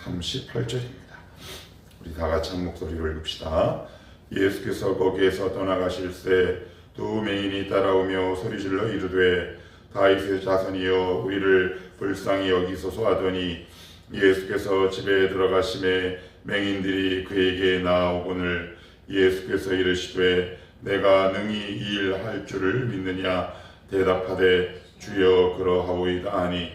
38절입니다. 우리 다 같이 한 목소리로 읽읍시다. 예수께서 거기에서 떠나가실새 두 맹인이 따라오며 소리질러 이르되 다윗의 자손이여 우리를 불쌍히 여기소서 하더니 예수께서 집에 들어가심에 맹인들이 그에게 나아오거늘 예수께서 이르시되 내가 능히 이 일 할 줄을 믿느냐 대답하되 주여 그러하오이다 하니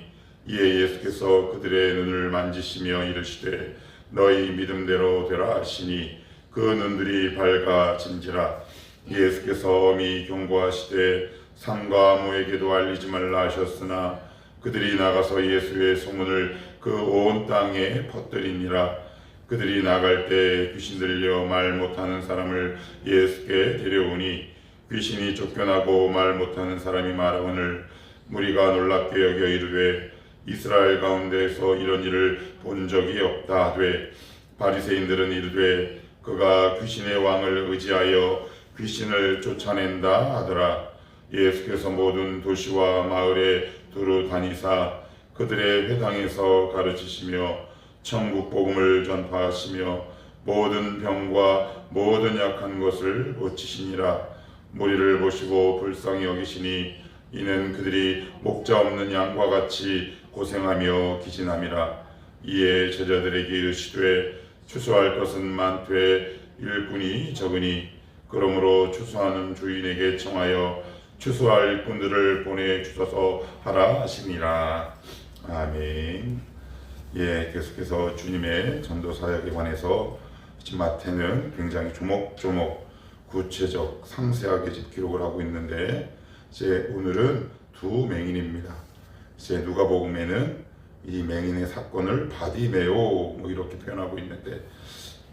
이에 예수께서 그들의 눈을 만지시며 이르시되 너희 믿음대로 되라 하시니 그 눈들이 밝아진지라. 예수께서 엄히 경고하시되 삼가 아무에게도 알리지 말라 하셨으나 그들이 나가서 예수의 소문을 그 온 땅에 퍼뜨리니라. 그들이 나갈 때 귀신 들려 말 못하는 사람을 예수께 데려오니 귀신이 쫓겨나고 말 못하는 사람이 말하거늘 무리가 놀랍게 여겨 이르되 이스라엘 가운데에서 이런 일을 본 적이 없다 하되 바리새인들은 이르되 그가 귀신의 왕을 의지하여 귀신을 쫓아낸다 하더라. 예수께서 모든 도시와 마을에 두루 다니사 그들의 회당에서 가르치시며 천국 복음을 전파하시며 모든 병과 모든 약한 것을 고치시니라. 무리를 보시고 불쌍히 여기시니 이는 그들이 목자 없는 양과 같이 고생하며 기진함이라. 이에 제자들에게 이르시되 추수할 것은 많되 일꾼이 적으니 그러므로 추수하는 주인에게 청하여 추수할 일꾼들을 보내주소서 하라 하시니라. 아멘. 계속해서 주님의 전도 사역에 관해서 마태는 굉장히 조목조목 구체적 상세하게 기록을 하고 있는데 오늘은 두 맹인입니다. 누가복음에는 이 맹인의 사건을 바디메오 이렇게 표현하고 있는데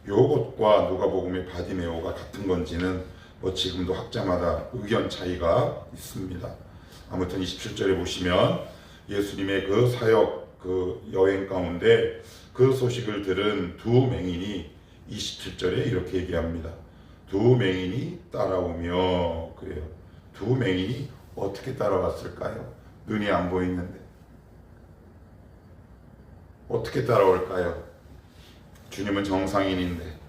요것과 누가복음의 바디메오가 같은 건지는 지금도 학자마다 의견 차이가 있습니다. 아무튼 27절에 보시면 예수님의 그 사역 그 여행 가운데 그 소식을 들은 두 맹인이 27절에 이렇게 얘기합니다. 두 맹인이 따라오며 그래요. 두 맹인이 어떻게 따라왔을까요? 눈이 안 보이는데 어떻게 따라올까요? 주님은 정상인인데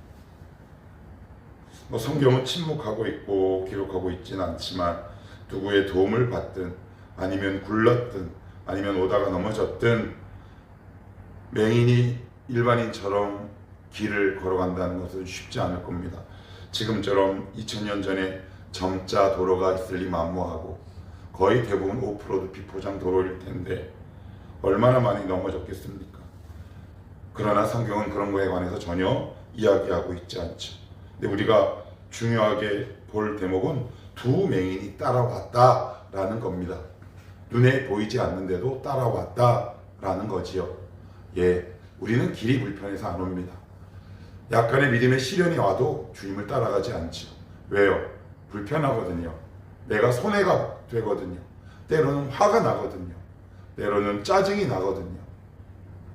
성경은 침묵하고 있고 기록하고 있지는 않지만 누구의 도움을 받든 아니면 굴렀든 아니면 오다가 넘어졌든 맹인이 일반인처럼 길을 걸어간다는 것은 쉽지 않을 겁니다. 지금처럼 2000년 전에 점자 도로가 있을 리 만무하고 거의 대부분 오프로드 비포장 도로일 텐데 얼마나 많이 넘어졌겠습니까? 그러나 성경은 그런 거에 관해서 전혀 이야기하고 있지 않죠. 근데 우리가 중요하게 볼 대목은 두 맹인이 따라왔다라는 겁니다. 눈에 보이지 않는데도 따라왔다라는 거지요. 우리는 길이 불편해서 안 옵니다. 약간의 믿음의 시련이 와도 주님을 따라가지 않죠. 왜요? 불편하거든요. 내가 손해가 되거든요. 때로는 화가 나거든요. 때로는 짜증이 나거든요.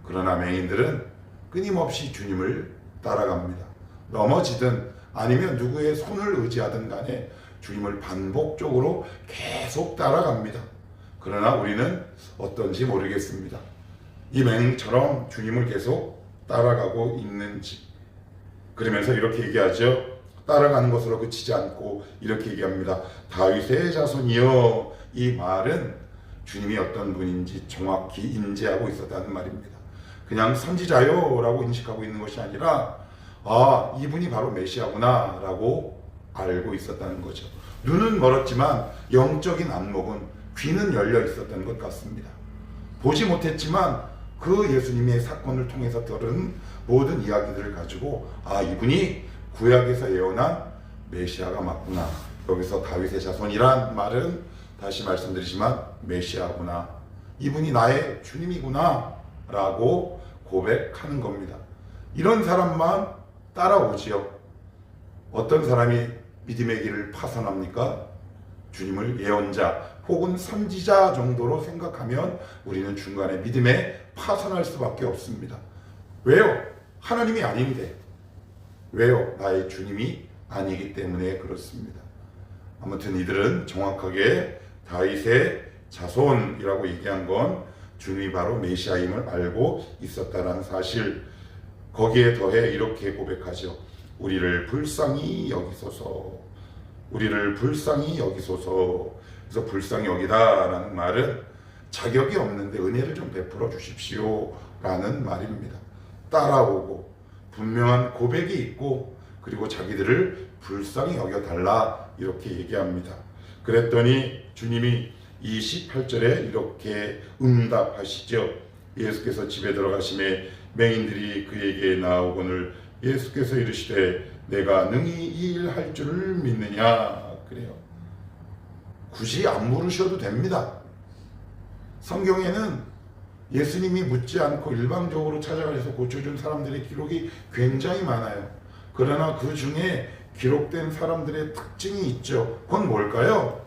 그러나 맹인들은 끊임없이 주님을 따라갑니다. 넘어지든 아니면 누구의 손을 의지하든 간에 주님을 반복적으로 계속 따라갑니다. 그러나 우리는 어떤지 모르겠습니다. 이 맹인처럼 주님을 계속 따라가고 있는지. 그러면서 이렇게 얘기하죠. 따라가는 것으로 그치지 않고 이렇게 얘기합니다. 다윗의 자손이여. 이 말은 주님이 어떤 분인지 정확히 인지하고 있었다는 말입니다. 그냥 선지자요 라고 인식하고 있는 것이 아니라 이분이 바로 메시아구나 라고 알고 있었다는 거죠. 눈은 멀었지만 영적인 안목은 귀는 열려 있었던 것 같습니다. 보지 못했지만 그 예수님의 사건을 통해서 들은 모든 이야기들을 가지고 이분이 구약에서 예언한 메시아가 맞구나. 여기서 다윗의 자손이란 말은 다시 말씀드리지만 메시아구나. 이분이 나의 주님이구나 라고 고백하는 겁니다. 이런 사람만 따라오지요. 어떤 사람이 믿음의 길을 파선합니까? 주님을 예언자 혹은 선지자 정도로 생각하면 우리는 중간에 믿음에 파선할 수밖에 없습니다. 왜요? 하나님이 아닌데. 왜요? 나의 주님이 아니기 때문에 그렇습니다. 아무튼 이들은 정확하게 다윗의 자손이라고 얘기한 건 주님이 바로 메시아임을 알고 있었다는 사실. 거기에 더해 이렇게 고백하죠. 우리를 불쌍히 여기소서. 우리를 불쌍히 여기소서. 그래서 불쌍히 여기다라는 말은 자격이 없는데 은혜를 좀 베풀어 주십시오 라는 말입니다. 따라오고 분명한 고백이 있고 그리고 자기들을 불쌍히 여겨달라 이렇게 얘기합니다. 그랬더니 주님이 28절에 이렇게 응답하시죠. 예수께서 집에 들어가심에 맹인들이 그에게 나오거늘 예수께서 이르시되 내가 능히 이 일 할 줄을 믿느냐 그래요. 굳이 안 물으셔도 됩니다. 성경에는 예수님이 묻지 않고 일방적으로 찾아가셔서 고쳐준 사람들의 기록이 굉장히 많아요. 그러나 그 중에 기록된 사람들의 특징이 있죠. 그건 뭘까요?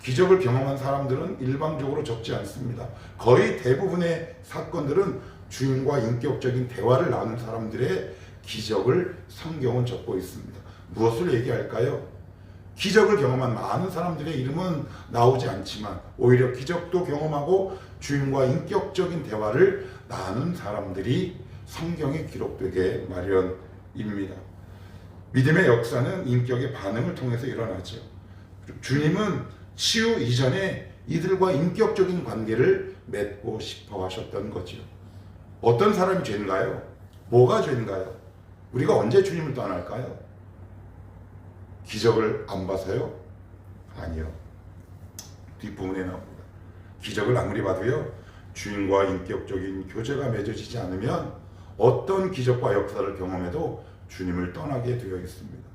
기적을 경험한 사람들은 일방적으로 적지 않습니다. 거의 대부분의 사건들은 주인과 인격적인 대화를 나눈 사람들의 기적을 성경은 적고 있습니다. 무엇을 얘기할까요? 기적을 경험한 많은 사람들의 이름은 나오지 않지만 오히려 기적도 경험하고 주인과 인격적인 대화를 나눈 사람들이 성경에 기록되게 마련입니다. 믿음의 역사는 인격의 반응을 통해서 일어나죠. 주님은 치유 이전에 이들과 인격적인 관계를 맺고 싶어 하셨던 거죠. 어떤 사람이 죄인가요? 뭐가 죄인가요? 우리가 언제 주님을 떠날까요? 기적을 안 봐서요? 아니요. 뒷부분에 나옵니다. 기적을 아무리 봐도요, 주인과 인격적인 교제가 맺어지지 않으면 어떤 기적과 역사를 경험해도 주님을 떠나게 되어 있습니다.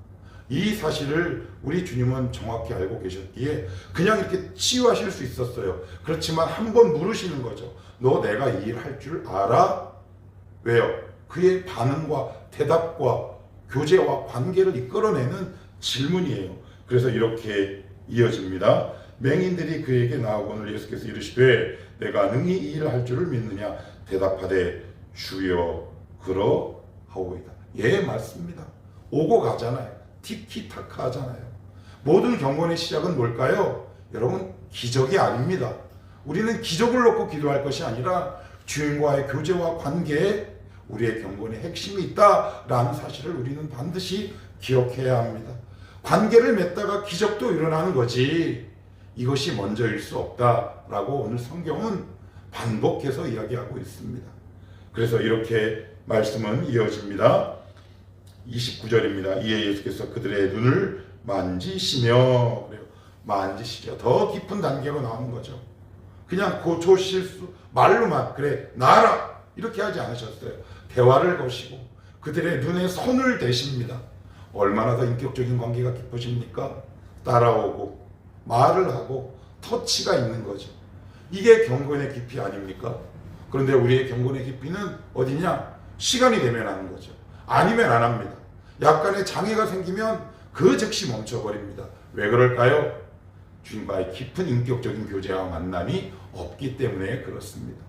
이 사실을 우리 주님은 정확히 알고 계셨기에 그냥 이렇게 치유하실 수 있었어요. 그렇지만 한번 물으시는 거죠. 너 내가 이 일 할 줄 알아? 왜요? 그의 반응과 대답과 교제와 관계를 이끌어내는 질문이에요. 그래서 이렇게 이어집니다. 맹인들이 그에게 나오거늘 예수께서 이르시되 내가 능히 이 일을 할 줄을 믿느냐 대답하되 주여 그러하오이다. 예, 맞습니다. 오고 가잖아요. 티키타카 하잖아요. 모든 경건의 시작은 뭘까요? 여러분, 기적이 아닙니다. 우리는 기적을 놓고 기도할 것이 아니라 주인과의 교제와 관계에 우리의 경건의 핵심이 있다라는 사실을 우리는 반드시 기억해야 합니다. 관계를 맺다가 기적도 일어나는 거지 이것이 먼저일 수 없다라고 오늘 성경은 반복해서 이야기하고 있습니다. 그래서 이렇게 말씀은 이어집니다. 29절입니다. 이에 예수께서 그들의 눈을 만지시며 그래요. 만지시죠. 더 깊은 단계로 나오는 거죠. 그냥 고쳐 실수 말로만 그래 나아라 이렇게 하지 않으셨어요. 대화를 거시고 그들의 눈에 손을 대십니다. 얼마나 더 인격적인 관계가 깊어집니까? 따라오고 말을 하고 터치가 있는 거죠. 이게 경건의 깊이 아닙니까? 그런데 우리의 경건의 깊이는 어디냐? 시간이 되면 하는 거죠. 아니면 안 합니다. 약간의 장애가 생기면 그 즉시 멈춰버립니다. 왜 그럴까요? 주님과의 깊은 인격적인 교제와 만남이 없기 때문에 그렇습니다.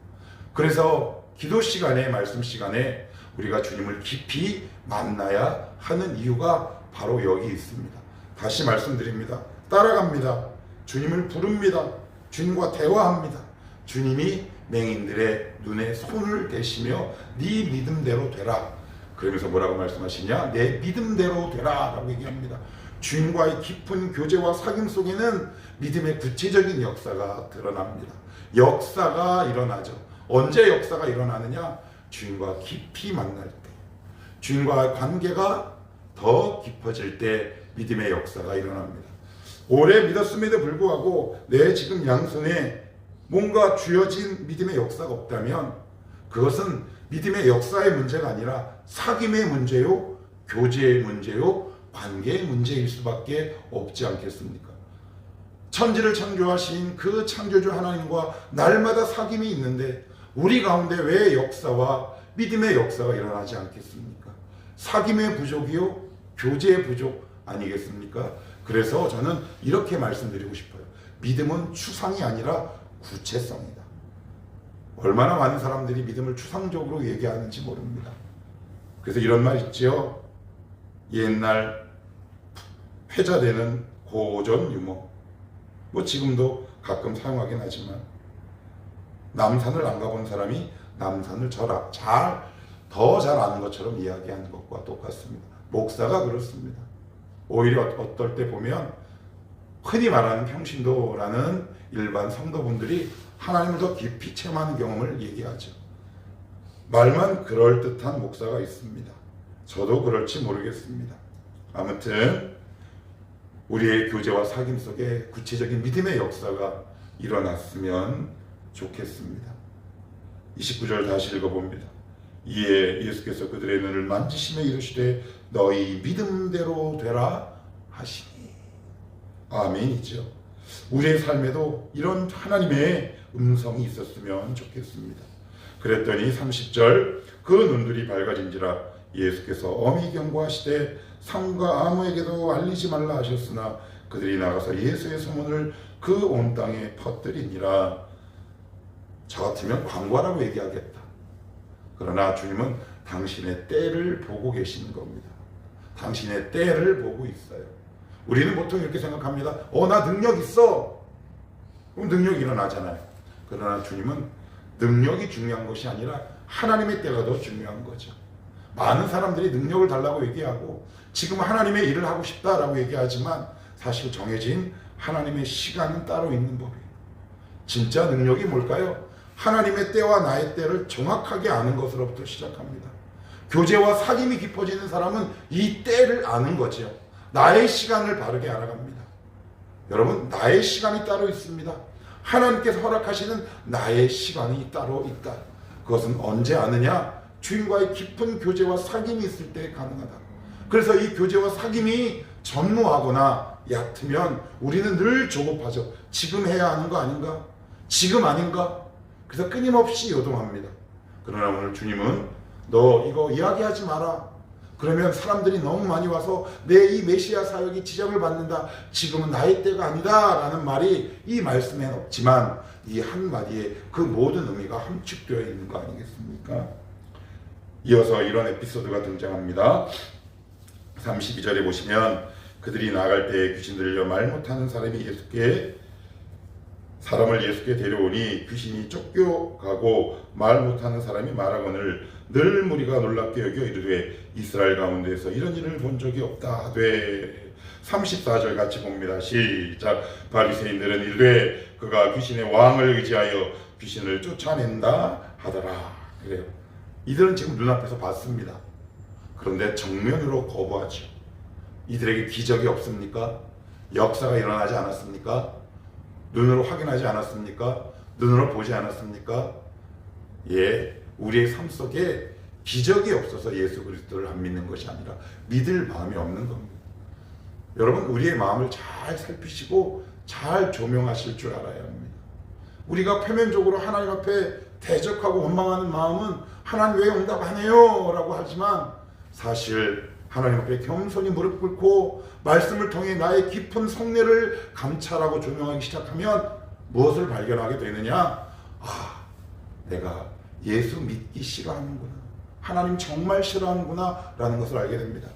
그래서 기도 시간에 말씀 시간에 우리가 주님을 깊이 만나야 하는 이유가 바로 여기 있습니다. 다시 말씀드립니다. 따라갑니다. 주님을 부릅니다. 주님과 대화합니다. 주님이 맹인들의 눈에 손을 대시며 네 믿음대로 되라. 그러면서 뭐라고 말씀하시냐? 내 믿음대로 되라 라고 얘기합니다. 주인과의 깊은 교제와 사귐 속에는 믿음의 구체적인 역사가 드러납니다. 역사가 일어나죠. 언제 역사가 일어나느냐? 주인과 깊이 만날 때, 주인과의 관계가 더 깊어질 때 믿음의 역사가 일어납니다. 오래 믿었음에도 불구하고 내 지금 양손에 뭔가 쥐어진 믿음의 역사가 없다면 그것은 믿음의 역사의 문제가 아니라 사귐의 문제요, 교제의 문제요, 관계의 문제일 수밖에 없지 않겠습니까? 천지를 창조하신 그 창조주 하나님과 날마다 사귐이 있는데 우리 가운데 왜 역사와 믿음의 역사가 일어나지 않겠습니까? 사귐의 부족이요, 교제의 부족 아니겠습니까? 그래서 저는 이렇게 말씀드리고 싶어요. 믿음은 추상이 아니라 구체성이다. 얼마나 많은 사람들이 믿음을 추상적으로 얘기하는지 모릅니다. 그래서 이런 말 있죠. 옛날 회자되는 고전 유머. 뭐 지금도 가끔 사용하긴 하지만 남산을 안 가본 사람이 남산을 잘 더 잘 아는 것처럼 이야기하는 것과 똑같습니다. 목사가 그렇습니다. 오히려 어떨 때 보면 흔히 말하는 평신도라는 일반 성도분들이 하나님을 더 깊이 체험하는 경험을 얘기하죠. 말만 그럴듯한 목사가 있습니다. 저도 그럴지 모르겠습니다. 아무튼 우리의 교제와 사귐 속에 구체적인 믿음의 역사가 일어났으면 좋겠습니다. 29절 다시 읽어봅니다. 이에 예수께서 그들의 눈을 만지시며 이르시되 너희 믿음대로 되라 하시니. 아멘이죠. 우리의 삶에도 이런 하나님의 음성이 있었으면 좋겠습니다. 그랬더니 30절 그 눈들이 밝아진지라 예수께서 엄히 경고하시되 상과 아무에게도 알리지 말라 하셨으나 그들이 나가서 예수의 소문을 그 온 땅에 퍼뜨리니라. 저 같으면 광고라고 얘기하겠다. 그러나 주님은 당신의 때를 보고 계시는 겁니다. 당신의 때를 보고 있어요. 우리는 보통 이렇게 생각합니다. 나 능력 있어. 그럼 능력이 일어나잖아요. 그러나 주님은 능력이 중요한 것이 아니라 하나님의 때가 더 중요한 거죠. 많은 사람들이 능력을 달라고 얘기하고 지금 하나님의 일을 하고 싶다라고 얘기하지만 사실 정해진 하나님의 시간은 따로 있는 법이에요. 진짜 능력이 뭘까요? 하나님의 때와 나의 때를 정확하게 아는 것으로부터 시작합니다. 교제와 사귐이 깊어지는 사람은 이 때를 아는 거죠. 나의 시간을 바르게 알아갑니다. 여러분, 나의 시간이 따로 있습니다. 하나님께서 허락하시는 나의 시간이 따로 있다. 그것은 언제 아느냐? 주님과의 깊은 교제와 사귐이 있을 때 가능하다. 그래서 이 교제와 사귐이 전무하거나 얕으면 우리는 늘 조급하죠. 지금 해야 하는 거 아닌가? 지금 아닌가? 그래서 끊임없이 요동합니다. 그러나 오늘 주님은 너 이거 이야기하지 마라. 그러면 사람들이 너무 많이 와서 내 이 메시아 사역이 지적을 받는다. 지금은 나의 때가 아니다 라는 말이 이 말씀에는 없지만 이 한마디에 그 모든 의미가 함축되어 있는 거 아니겠습니까? 이어서 이런 에피소드가 등장합니다. 32절에 보시면 그들이 나갈 때에 귀신 들려 말 못하는 사람을 예수께 데려오니 귀신이 쫓겨가고 말 못하는 사람이 말하거늘 늘 무리가 놀랍게 여겨 이르되 이스라엘 가운데에서 이런 일을 본 적이 없다 하되. 34절 같이 봅니다. 시작. 바리새인들은 이르되 그가 귀신의 왕을 의지하여 귀신을 쫓아낸다 하더라. 그래요. 이들은 지금 눈앞에서 봤습니다. 그런데 정면으로 거부하죠. 이들에게 기적이 없습니까? 역사가 일어나지 않았습니까? 눈으로 확인하지 않았습니까? 눈으로 보지 않았습니까? 예, 우리의 삶 속에 기적이 없어서 예수 그리스도를 안 믿는 것이 아니라 믿을 마음이 없는 겁니다. 여러분, 우리의 마음을 잘 살피시고 잘 조명하실 줄 알아야 합니다. 우리가 표면적으로 하나님 앞에 대적하고 원망하는 마음은 하나님 왜 응답 안 해요? 라고 하지만 사실 하나님 앞에 겸손히 무릎 꿇고 말씀을 통해 나의 깊은 속내를 감찰하고 조명하기 시작하면 무엇을 발견하게 되느냐? 내가 예수 믿기 싫어하는구나. 하나님 정말 싫어하는구나 라는 것을 알게 됩니다.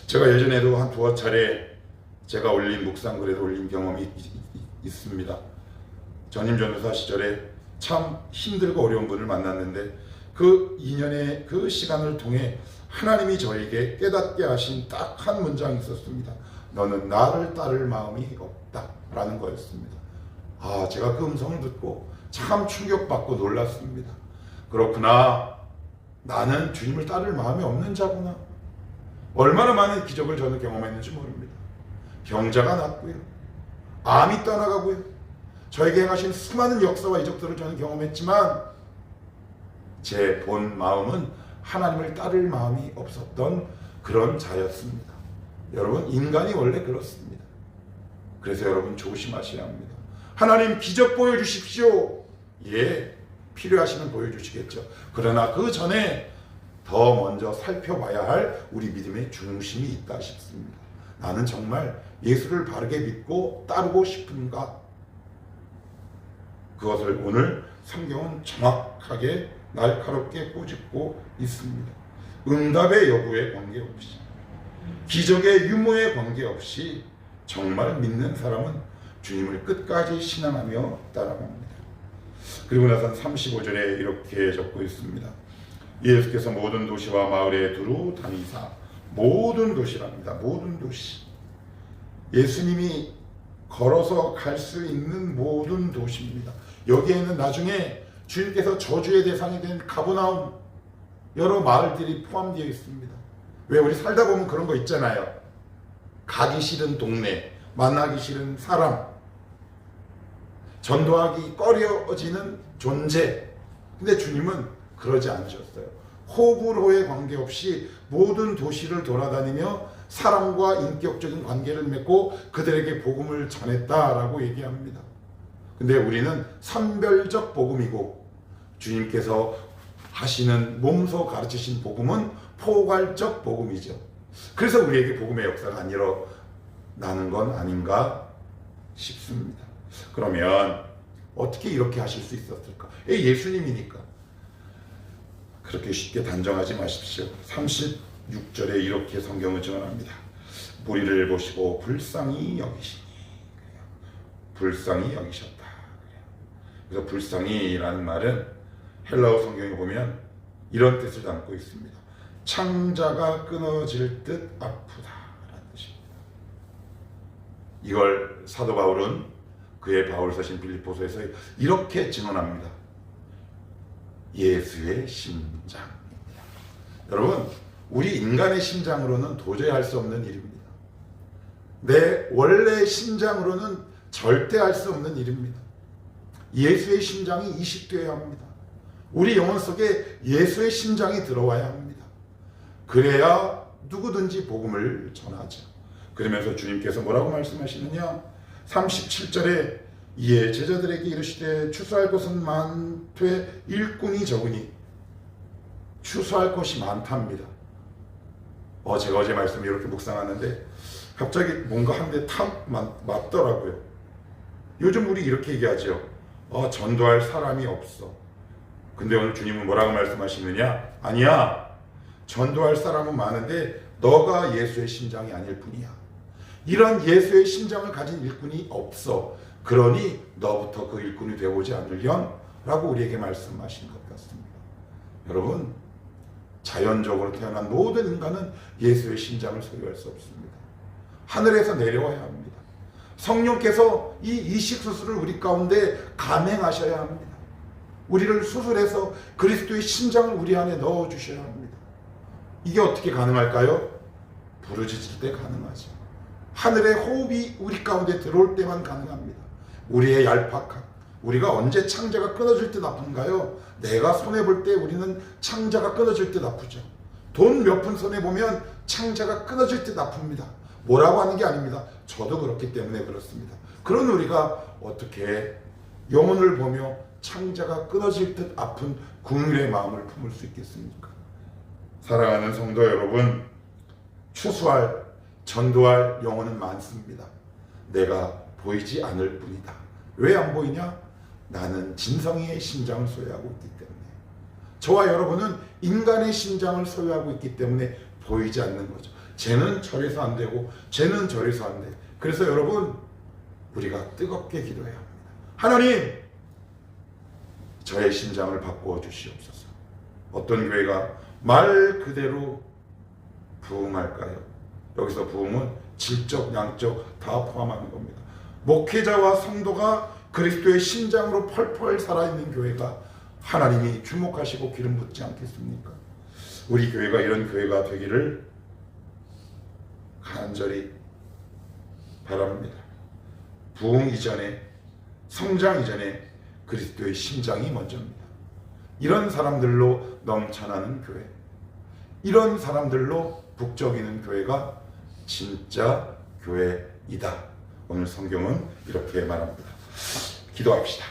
제가 예전에도 한 두어 차례 제가 올린 묵상글에도 올린 경험이 있습니다. 전임 전도사 시절에 참 힘들고 어려운 분을 만났는데 그 인연의 그 시간을 통해 하나님이 저에게 깨닫게 하신 딱 한 문장이 있었습니다. 너는 나를 따를 마음이 없다 라는 거였습니다. 제가 그 음성을 듣고 참 충격받고 놀랐습니다. 그렇구나. 나는 주님을 따를 마음이 없는 자구나. 얼마나 많은 기적을 저는 경험했는지 모릅니다. 병자가 낫고요. 암이 떠나가고요. 저에게 행하신 수많은 역사와 이적들을 저는 경험했지만 제 본 마음은 하나님을 따를 마음이 없었던 그런 자였습니다. 여러분, 인간이 원래 그렇습니다. 그래서 여러분 조심하셔야 합니다. 하나님 기적 보여주십시오. 예, 필요하시면 보여주시겠죠. 그러나 그 전에 더 먼저 살펴봐야 할 우리 믿음의 중심이 있다 싶습니다. 나는 정말 예수를 바르게 믿고 따르고 싶은가? 그것을 오늘 성경은 정확하게 날카롭게 꼬집고 있습니다. 응답의 여부에 관계없이, 기적의 유무에 관계없이 정말 믿는 사람은 주님을 끝까지 신앙하며 따라갑니다. 그리고 나서 35절에 이렇게 적고 있습니다. 예수께서 모든 도시와 마을에 두루 다니사, 모든 도시랍니다. 모든 도시. 예수님이 걸어서 갈 수 있는 모든 도시입니다. 여기에는 나중에 주님께서 저주의 대상이 된 가버나움, 여러 마을들이 포함되어 있습니다. 왜 우리 살다 보면 그런 거 있잖아요. 가기 싫은 동네, 만나기 싫은 사람, 전도하기 꺼려지는 존재. 근데 주님은 그러지 않으셨어요. 호불호에 관계없이 모든 도시를 돌아다니며 사람과 인격적인 관계를 맺고 그들에게 복음을 전했다라고 얘기합니다. 근데 우리는 선별적 복음이고 주님께서 하시는 몸소 가르치신 복음은 포괄적 복음이죠. 그래서 우리에게 복음의 역사가 안 일어나는 건 아닌가 싶습니다. 그러면 어떻게 이렇게 하실 수 있었을까? 예수님이니까. 그렇게 쉽게 단정하지 마십시오. 36절에 이렇게 성경을 증언합니다. 무리를 보시고 불쌍히 여기시니. 불쌍히 여기셨다. 그래서 불쌍히라는 말은 헬라어 성경에 보면 이런 뜻을 담고 있습니다. 창자가 끊어질 듯 아프다라는 뜻입니다. 이걸 사도 바울은 그의 바울서신 빌립보서에서 이렇게 증언합니다. 예수의 심장입니다. 여러분, 우리 인간의 심장으로는 도저히 할 수 없는 일입니다. 내 원래 심장으로는 절대 할 수 없는 일입니다. 예수의 심장이 이식되어야 합니다. 우리 영혼 속에 예수의 심장이 들어와야 합니다. 그래야 누구든지 복음을 전하죠. 그러면서 주님께서 뭐라고 말씀하시느냐? 37절에 이에 제자들에게 이르시되 추수할 것은 많되 일꾼이 적으니. 추수할 것이 많답니다. 제가 어제 말씀 이렇게 묵상하는데 갑자기 뭔가 한 대 탁 맞더라고요. 요즘 우리 이렇게 얘기하죠. 전도할 사람이 없어. 근데 오늘 주님은 뭐라고 말씀하시느냐? 아니야. 전도할 사람은 많은데 너가 예수의 심장이 아닐 뿐이야. 이런 예수의 심장을 가진 일꾼이 없어. 그러니 너부터 그 일꾼이 되어보지 않으련? 라고 우리에게 말씀하신 것 같습니다. 여러분, 자연적으로 태어난 모든 인간은 예수의 심장을 소유할 수 없습니다. 하늘에서 내려와야 합니다. 성령께서 이 이식 수술을 우리 가운데 감행하셔야 합니다. 우리를 수술해서 그리스도의 심장을 우리 안에 넣어주셔야 합니다. 이게 어떻게 가능할까요? 부르짖을 때 가능하죠. 하늘의 호흡이 우리 가운데 들어올 때만 가능합니다. 우리의 얄팍함, 우리가 언제 창자가 끊어질 듯 아픈가요? 내가 손해볼 때 우리는 창자가 끊어질 듯 아프죠. 돈 몇 푼 손해보면 창자가 끊어질 듯 아픕니다. 뭐라고 하는 게 아닙니다. 저도 그렇기 때문에 그렇습니다. 그런 우리가 어떻게 영혼을 보며 창자가 끊어질 듯 아픈 긍휼의 마음을 품을 수 있겠습니까? 사랑하는 성도 여러분, 추수할, 전도할 영혼은 많습니다. 내가 보이지 않을 뿐이다. 왜 안 보이냐? 나는 진성이의 심장을 소유하고 있기 때문에. 저와 여러분은 인간의 심장을 소유하고 있기 때문에 보이지 않는 거죠. 쟤는 저래서 안 되고 쟤는 저래서 안 돼. 그래서 여러분, 우리가 뜨겁게 기도해야 합니다. 하나님, 저의 심장을 바꾸어 주시옵소서. 어떤 교회가 말 그대로 부흥할까요? 여기서 부흥은 질적, 양적 다 포함하는 겁니다. 목회자와 성도가 그리스도의 심장으로 펄펄 살아있는 교회가 하나님이 주목하시고 기름 붓지 않겠습니까? 우리 교회가 이런 교회가 되기를 간절히 바랍니다. 부흥 이전에, 성장 이전에 그리스도의 심장이 먼저입니다. 이런 사람들로 넘쳐나는 교회, 이런 사람들로 북적이는 교회가 진짜 교회이다. 오늘 성경은 이렇게 말합니다. 기도합시다.